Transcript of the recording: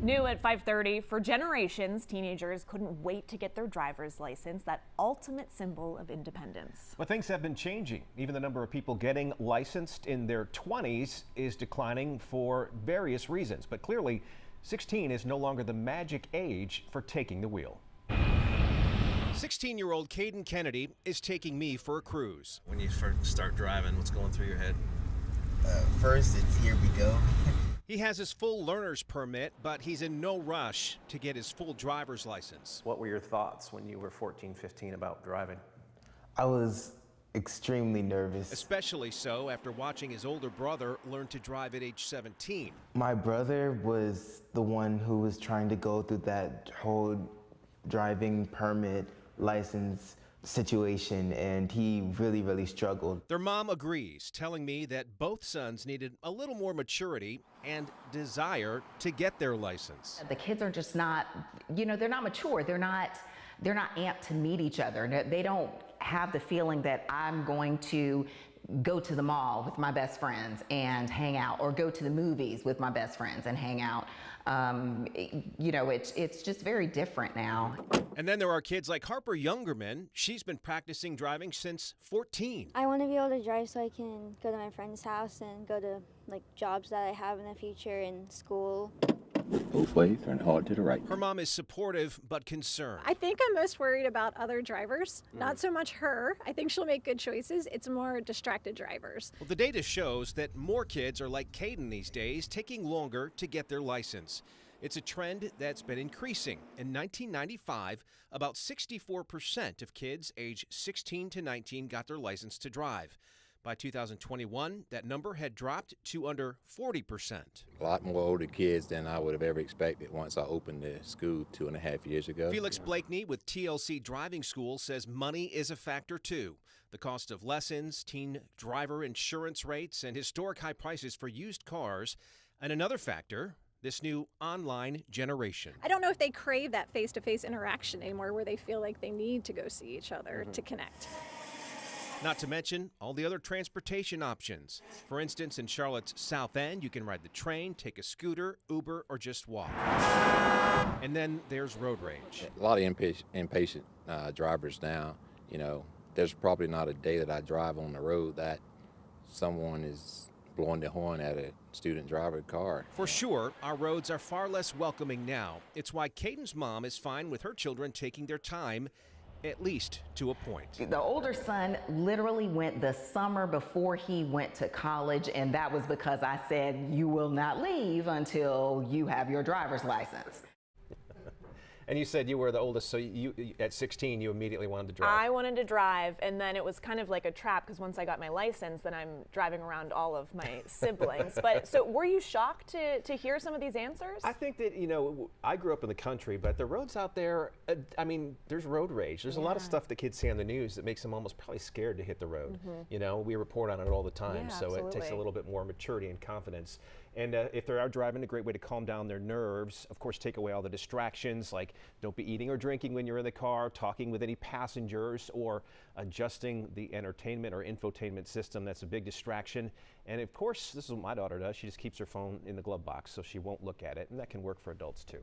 New at 5:30, for generations, teenagers couldn't wait to get their driver's license, that ultimate symbol of independence. But things have been changing. Even the number of people getting licensed in their 20s is declining for various reasons. But clearly, 16 is no longer the magic age for taking the wheel. 16-year-old Caden Kennedy is taking me for a cruise. When you first start driving, what's going through your head? First, it's here we go. He has his full learner's permit, but he's in no rush to get his full driver's license. What were your thoughts when you were 14, 15 about driving? I was extremely nervous. Especially so after watching his older brother learn to drive at age 17. My brother was the one who was trying to go through that whole driving permit license situation, and he really struggled. Their mom agrees, telling me that both sons needed a little more maturity and desire to get their license. The kids are just not, they're not mature. They're not amped to meet each other. They don't have the feeling that I'm going to go to the mall with my best friends and hang out, or go to the movies with my best friends and hang out. It's just very different now. And then there are kids like Harper Youngerman. She's been practicing driving since 14. I want to be able to drive so I can go to my friend's house and go to jobs that I have in the future in school. Both ways, turn hard to the right. Her mom is supportive but concerned. I think I'm most worried about other drivers, not so much her. I think she'll make good choices. It's more distracted drivers. Well, the data shows that more kids are like Caden these days, taking longer to get their license. It's a trend that's been increasing. In 1995, about 64% of kids aged 16 to 19 got their license to drive. By 2021, that number had dropped to under 40%. A lot more older kids than I would have ever expected once I opened the school 2.5 years ago. Felix Blakeney with TLC Driving School says money is a factor too. The cost of lessons, teen driver insurance rates, and historic high prices for used cars. And another factor, this new online generation. I don't know if they crave that face-to-face interaction anymore, where they feel like they need to go see each other to connect. Not to mention all the other transportation options. For instance, in Charlotte's South End, you can ride the train, take a scooter, Uber, or just walk. And then there's road rage. A lot of impatient drivers now. There's probably not a day that I drive on the road that someone is blowing the horn at a student driver car. For sure, our roads are far less welcoming now. It's why Caden's mom is fine with her children taking their time, at least to a point. The older son literally went the summer before he went to college, and that was because I said, you will not leave until you have your driver's license. And you said you were the oldest, so you at 16, you immediately wanted to drive. I wanted to drive, and then it was kind of like a trap, because once I got my license, then I'm driving around all of my siblings. But so were you shocked to hear some of these answers? I think that, I grew up in the country, but the roads out there, there's road rage. There's a lot of stuff that kids see on the news that makes them almost probably scared to hit the road. We report on it all the time, so absolutely. It takes a little bit more maturity and confidence. And if they are driving, a great way to calm down their nerves, of course, take away all the distractions, like don't be eating or drinking when you're in the car, talking with any passengers, or adjusting the entertainment or infotainment system. That's a big distraction. And of course, this is what my daughter does. She just keeps her phone in the glove box so she won't look at it, and that can work for adults too.